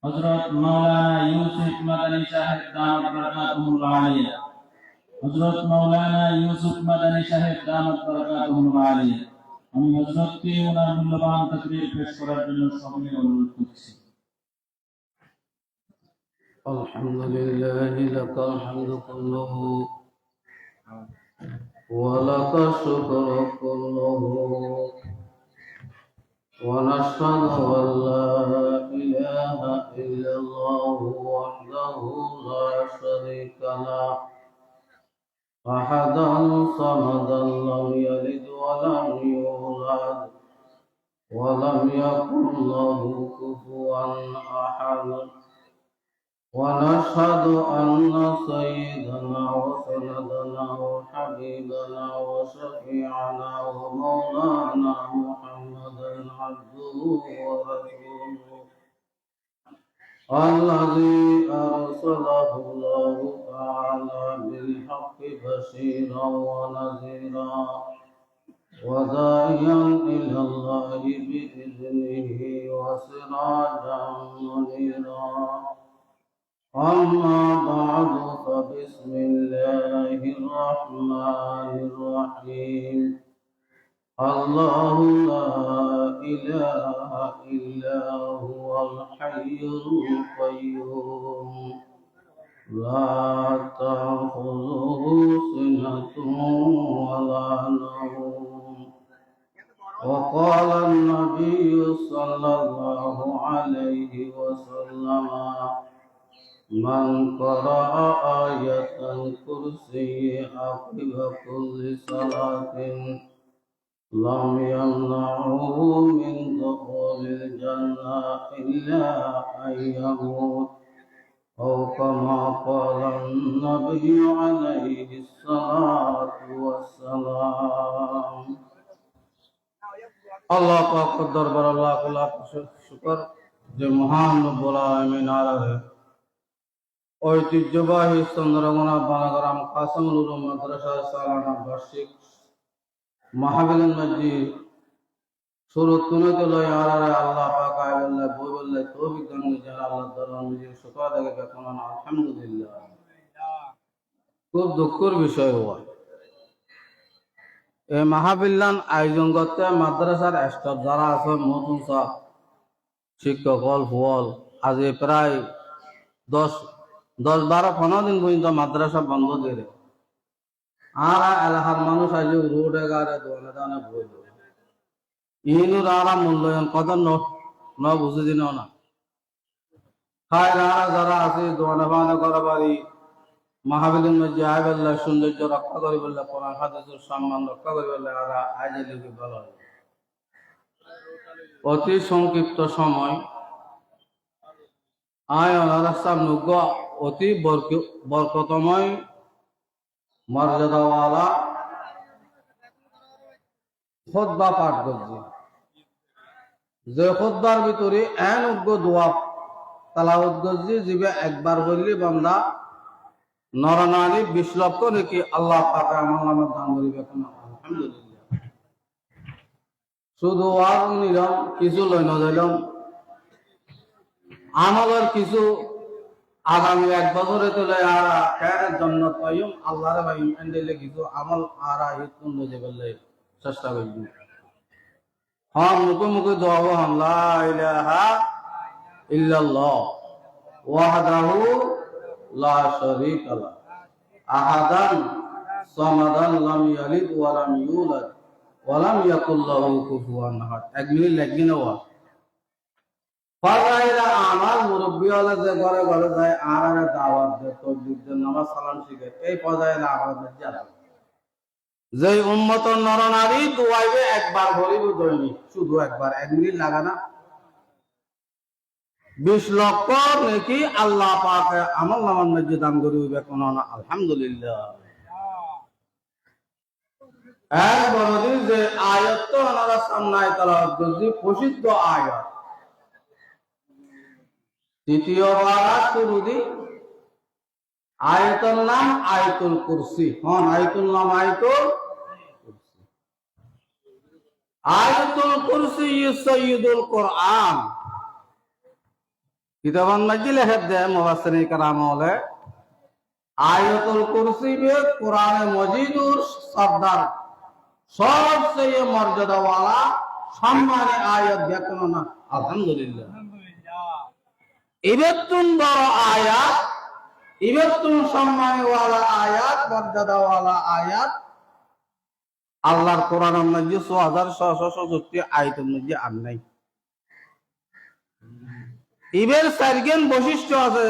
হযরত মাওলানা ইউসুফ মাদানী সাহেব দামাত বরকাতুহুল আলিয়া, হযরত মাওলানা ইউসুফ মাদানী সাহেব দামাত বরকাতুহুল আলিয়া। আমি হযরতকে ওনার মূল্যবান তাকরীর পেশ করার জন্য সকলকে অনুরোধ করছি। আলহামদুলিল্লাহি লাকাল হামদু কুল্লুহু ওয়া লাকাশ শুকরু কুল্লুহু ওয়া নাশহাদু আল লা ইলাহা ইল্লাল্লাহু ওয়াহদাহু লা শারীকা লাহু আহাদান সামাদান লাম ইয়ালিদ ওয়া লাম ইউলাদ ওয়া লাম ইয়াকুল লাহু কুফুওয়ান আহাদ। ونشهد أن سيدنا وسندنا وحبيبنا وشفيعنا ومولانا محمدا عبده ورسوله الذي أرسله الله تعالى بالحق بشيرا ونذيرا وداعيا إلى الله بإذنه وسراجا منيرا. أما بعد فبسم الله الرحمن الرحيم. الله لا إله إلا هو الحي القيوم لا تأخذه سنة ولا نوم. وقال النبي صلى الله عليه وسلم من قرأ آية الكرسي عقب كل صلاة لم يمنعه من دخول الجنة إلا أن يموت أو كما قال النبي عليه الصلاة والسلام. الله पाक दरबार अल्लाह को लाख शुक्र जो महान रब्बुल आलमीन आलहे ঐতিহ্যবাহী চন্দ্রকোনা বানাগ্রাম কাসিমুল উলুম মাদ্রাসা সালানা বার্ষিক মাহফিলের মধ্যে শুরু তুলতে লয় আরারে আল্লাহ পাক আল্লাহ বই বললে তৌফিক দান করেন আল্লাহ তাআলা নিজের শুকর আদায় করুন আলহামদুলিল্লাহ। খুব দুঃখের বিষয় হয় এই মাহফিলান আয়োজন করতে মাদ্রাসার স্টাফ যারা আছে নতুন সব শিক্ষক হল ফল আজ প্রায় 10-12-15 দিন পর্যন্ত মাদ্রাসা বন্ধ দিয়ে আর এলাকার মানুষ আজ রোডে গাড়ে দোকানে দানে বই দেবে ইনুর আরা মূল্যায়ন কত ন বুঝে দিন না খায় যারা আছে দোকানে বানে করা বাড়ি মাহফিলের মধ্যে আয় বললে সৌন্দর্য রক্ষা করি বললে কোরআন হাদিসের সম্মান রক্ষা করি বললে আরা আজ লিখে ভালো হয়। অতি সংক্ষিপ্ত সময় আয় রাস্তার নুগ্য অতি বরকতময় মর্যাদাওয়ালা খুতবা পাঠ করছি যে খুতবার ভিতরে এন উগ্র দোয়া তালাওয়াত করছি জিবে একবার বললি বান্দা নরনারী 20 লক্ষ নাকি আল্লাহ পাক আমার নামে দান করিবে আলহামদুলিল্লাহ। শুধু আর নিলাম কিছু লই না দিলাম আমাদের কিছু আগামী 1 বছরে তোলে আর কেয়ারের জন্য তৈম আল্লাহর ভাইম এন্ডেলে কিছু আমল আর ইতুন লজে বললে চেষ্টা করব। হ্যাঁ মুখে দোয়া হন লা ইলাহা ইল্লাল্লাহ ওয়াহদাহু লা শারীকা লা আহাদান সামাদান লাম ইয়ালিদ ওয়া লাম ইউলাদ ওয়া লাম ইয়াকুল লাহু কুফুয়ান আহাদ। 1 মিনিট লাগবে না ওয়া ফাজাইলা আমাল মুরব্বি ওয়ালা যে ঘরে ঘরে যায় আর দাওয়াত দেয় তাকবীর দেয় নামাজ সালাম শিখায় এই ফাজাইলা আমাদের জানা যে উম্মত নরনারী দুয়াইবে একবার বলিব দৈনিক শুধু একবার 1 মিনিট লাগা না 20 লক্ষ নাকি আল্লাহ পাক আমল নামার মধ্যে দান করিবে কোন না আলহামদুলিল্লাহ। এক বড়দিন যে আয়াত তো ওনারা সামনে তেলাওয়াত করছি প্রসিদ্ধ আয়াত তৃতীয় পারা শুরু দি আয়াতের নাম আয়াতুল কুরসি। হন আয়াতুল নাম আয়াতুল কুরসি। আয়াতুল কুরসি সাইয়্যিদুল কুরআন কিতাবান মাঝি লেখে দেয় মুফাসসিরিন کرام হলে আয়াতুল কুরসি বে কোরআন মজিদুর সর্দার সবচেয়ে মর্যাদাওয়ালা সম্মানী আয়াত দেখো না আলহামদুলিল্লাহ ইবেতুন বড় আয়াত ইবেতুন সম্মানীওয়ালা আয়াত মর্যাদাওয়ালা আয়াত আল্লাহর কোরআনের মধ্যে 6667 আয়াতের মধ্যে আর নাই ইবের চারজন বৈশিষ্ট্য আছে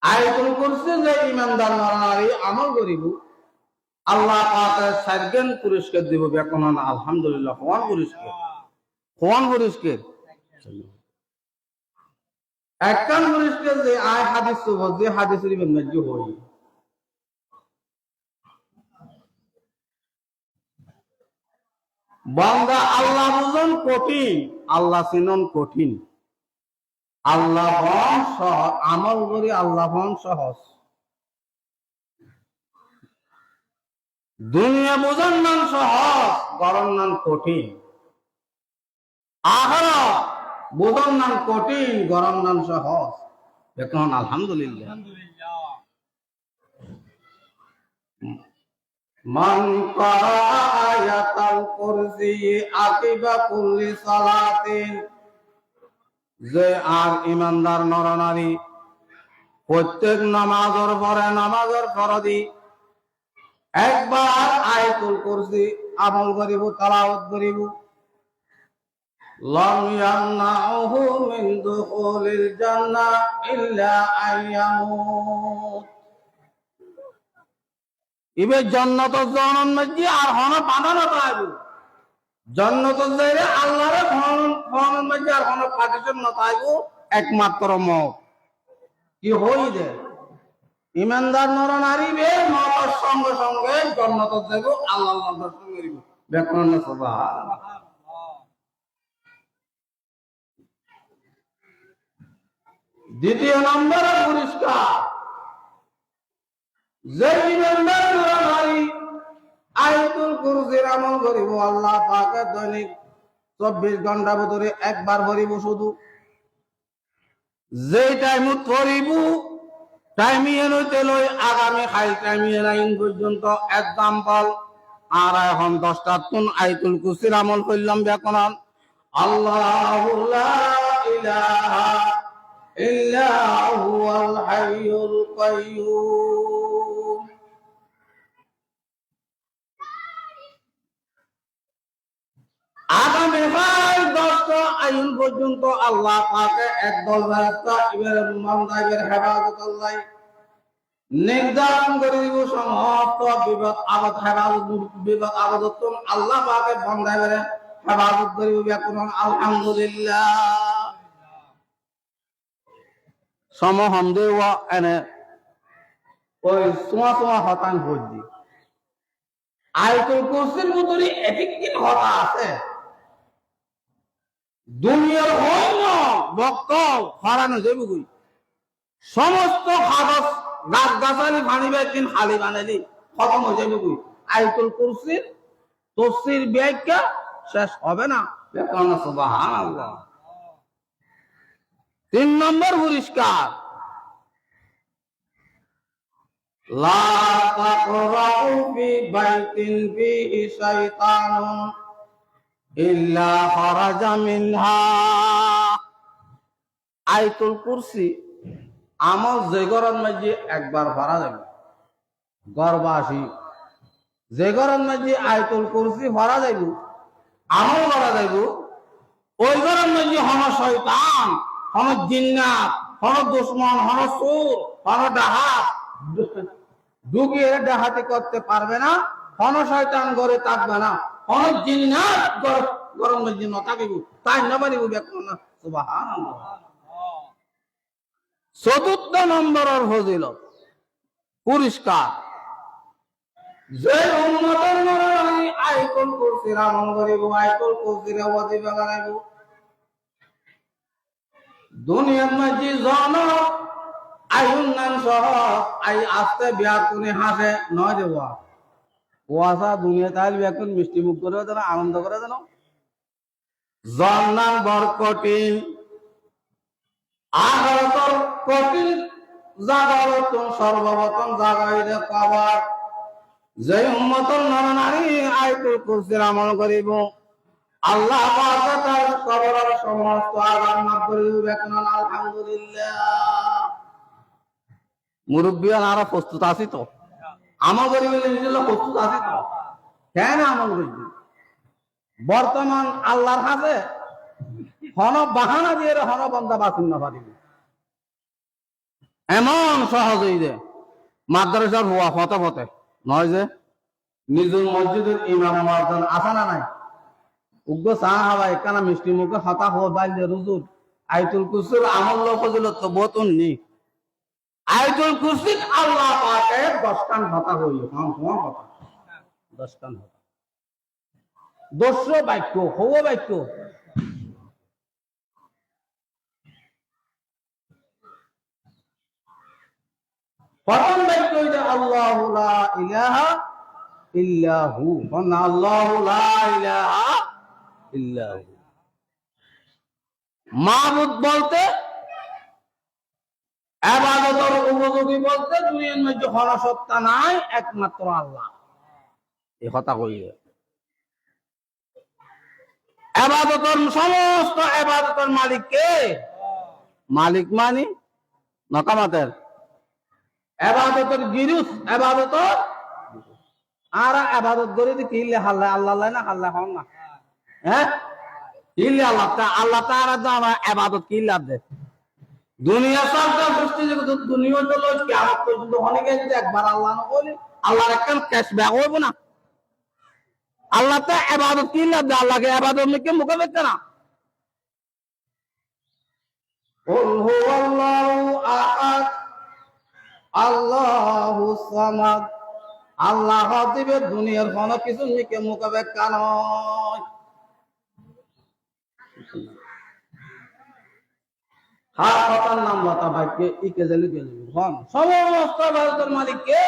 আয়াতুল কুরসি যে ইমানদার নরনারী আমল করিব আল্লাহ পাকের চারজন পুরস্কার দিব বেকন না আলহামদুলিল্লাহ কোন পুরস্কার একখান পুরস্কার যে আয় হাদিস যে হাদিসের মধ্যে হই বান্দা আল্লাহ বুঝন কঠিন আল্লাহ চিনন কঠিন আল্লাহ হন সহজ আমল করি আল্লাহ হন সহজ দুনিয়া বুঝন নাম সহজ গরম নাম কঠিন আহারা বুঝন নাম কঠিন গরম নাম সহজ এখন আলহামদুলিল্লাহ মান ক্বারা আয়াতাল কুরসি আকিবা কুল্লি সালাতিন যে আর ইমানদার নরনারী প্রত্যেক নামাজের পরে নামাজের ফরজি একবার আয়াতুল কুরসি আমল করিব তেলাওয়াত করিব লাম ইয়ামনাহু মিন দুখুলিল জান্নাহ ইল্লা আইয়ামুত ইবে জান্নাত জানান মধ্যে আর হন বাঁধানো পাইব জান্নাত যাইরে আল্লাহর ফরমান মধ্যে আর হন পাকিস্তান না পাইব একমাত্র মত কি হই দে ইমানদার নরনারী বে মতার সঙ্গে সঙ্গে জান্নাত যাইব আল্লাহর দর্শন করিব বেকন সুবহানাল্লাহ দ্বিতীয় নম্বরে পুরস্কার যে ইমানদার নরনারী আয়াতুল কুরসির আমল করিব আল্লাহ পাকের দৈনিক 24 ঘন্টা ভিতরে একবার পড়িব শুধু যে টাইম পড়িব টাইমিয়ে নইতে লই আগামী খাই টাইমিয়ে নাইন পর্যন্ত एग्जांपल আর এখন 10টা তুন আয়াতুল কুরসির আমল করলাম বেকন আল্লাহু লা ইলাহা ইল্লা হুয়াল হাইয়ুল কাইয়্যুম আগামী 10টা আইন পর্যন্ত আল্লাহ পাকে একদল ফেরেশতা ইবের মানদাইবের হেফাজত আল্লাহ নির্ধারণ করে দিব সমস্ত বিপদ আপদ হেফাজত আল্লাহ পাকে বান্দাইবের হেফাজত করিব বেকন আলহামদুলিল্লাহ সমহমদে ওয়া এনে ওই সোয়া হতান হজি আয়াতুল কুরসির ভিতরে এতকিন কথা আছে দুনিয়ার হইন বক্ত হারানো যাইব কই সমস্ত কাগজ গাছ গাছালি ভানিবে দিন খালি বানালি খতম হয়ে যাবে কই আয়াতুল কুরসির তাফসীর ব্যাখ্যা শেষ হবে না বেকন সুবহানাল্লাহ 3 নম্বর পুরস্কার লা তাকরাউ ফি বাইতিন ফিহি শাইতানুন ইল্লা খারাজা মিনহা আয়াতুল কুরসি আমল যে ঘরের মধ্যে একবার পড়া যাবে ঘরবাসী যে ঘরের মধ্যে আয়াতুল কুরসি পড়া যাইব আমল করা যাইব ওই ঘরের মধ্যে হন শয়তান হন জিন্নাত হন দুশমন হন চোর হন ডাহাত ঢুকিয়ে ডাহাতি করতে পারবে না হন শয়তান ঘরে থাকবে না হন জিন্নাত ঘরের মধ্যে না থাকিব তাই না পারিব বেকন সুবহানাল্লাহ 4 নম্বরের ফজিলত পুরস্কার যে উম্মতের নরনারী আয়াতুল কুরসির আমল করিব আয়াতুল কুরসির ওয়াজিবা বানাইব দুনিয়ার মধ্যে জন আইন নাম সহ আই আস্তে বিয়া কোনে হাসে নয় দেব ওয়াসা দুনিয়া তাইল এখন মিষ্টি মুখ করে দেন আনন্দ করে দেন জন নাম বরকটিন আখরাতর কঠিন জাগরত সর্বপ্রথম জাগাইলে কবর যে উম্মতর নরনারী আয়াতুল কুরসির আমল করিব আল্লাহ পাক তার কবরের সমস্ত আযাব মাফ করে দিবেন। আলহামদুলিল্লাহ। মুরব্বিয়ান আর প্রস্তুত আছি তো আমল করিবেন ইনশাআল্লাহ প্রস্তুত আছি তো কেন আমল করিব বর্তমান আল্লাহর কাছে হন বাহানা দিয়ে হন বন্দা বাঁচুন না পারিব এমন সহজ হই যে মাদ্রাসার হওয়া ফতে ফতে নয় যে নিজের মসজিদের ইমাম মারদান আসা না নাই উগ্র চা হাওয়া একানা মিষ্টি মুখে হতা হওয়া বাইলে রুজুর আয়াতুল কুরসির আমল ফজিলত তো বতন নি আয়াতুল কুরসি আল্লাহ পাকের 10 কান হতা হই হওয়া কথা 10 কান হতা 200 বাক্য হওয়া বাক্য প্রথম বাক্য হইছে আল্লাহু লা ইলাহা ইল্লাহু আল্লাহু লা ইলাহা ইল্লাহু মাবুদ বলতে ইবাদতের উপযোগী বলতে দুনিয়ার মধ্যে কোন সত্তা নাই একমাত্র আল্লাহ এই কথা কইলে ইবাদতের সমস্ত ইবাদতের মালিক কে মালিক মানে নকামাতের ইবাদতের গিরুস ইবাদতের আর ইবাদত করে দি কিলে হাল্লা আল্লাহ না হাল্লা হন না হ্যাঁ কিলে আল্লাহ তাআলা দাও ইবাদত কি লাভ দে দুনিয়া সরকার সৃষ্টি জগৎ দুনিয়া চলো কিয়ামত পর্যন্ত অনেকে যদি একবার আল্লাহ না বলে আল্লাহর একটা ক্যাশব্যাক হইব না আল্লাহ তা ইবাদত কি লাভ দে আল্লাহকে ইবাদত में क्यों मुकम्मल करना কুল হুয়াল্লাহু আহাদ আল্লাহুস সামাদ আল্লাহ দিবে দুনিয়ার কোন কিছু নিকে মোকাবেলা নয় হার কথার নাম লতা ভাইকে ইকে জানি গেল হন সমস্ত ভারতের মালিক কে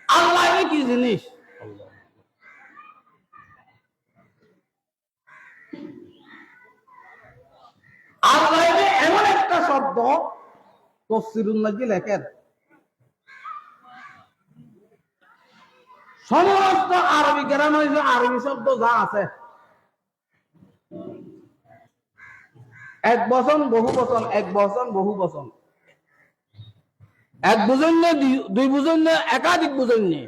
আল্লাহ কি জিনিস আল্লাহ এমন একটা শব্দ তফসিরুন নাজি লেখেন সমস্ত আরবি গ্রামার আরবি শব্দ যা আছে এক বচন বহু বচন এক বচন বহু বচন এক বুঝন না দুই বুঝন না একাধিক বুঝন নেই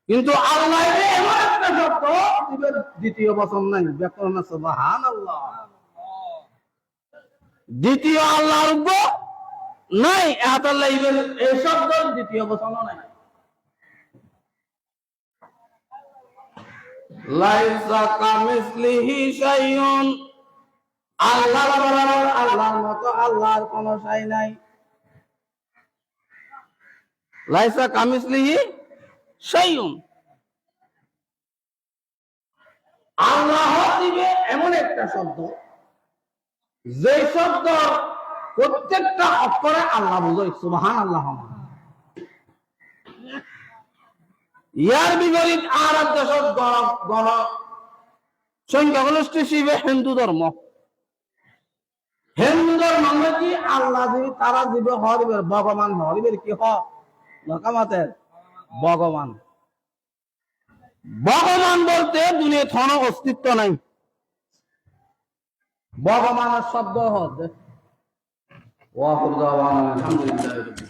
কিন্তু আল্লাহ এমন একটা শব্দ দ্বিতীয় বচন নাই ব্যাকরণ সুবহানাল্লাহ দ্বিতীয় আল্লাহ রব নাই আল্লাহ এই শব্দ দ্বিতীয় বচন নাই লাইসা কামিসলিহি শাইউন আল্লাহর বরাবর আল্লাহর মতো আল্লাহর কোনো শাই নাই লাইসা কামিসলিহি শাইউন আল্লাহ দিবে এমন একটা শব্দ যে শব্দ প্রত্যেকটা অক্ষরে আল্লাহ বোঝায় সুবহানাল্লাহ ইয়ার বিপরীত আর এক দেশের গণ সংখ্যাগরিষ্ঠ শিবে হিন্দু ধর্ম হিন্দু ধর্ম কি আল্লাহ দিবি তারা দিবে হরিবের ভগবান হরিবের কি হকামাতের ভগবান ভগবান বলতে দুনিয়া কোনো অস্তিত্ব নাই ভগবানের শব্দ হচ্ছে ওয়া আলহামদুলিল্লাহ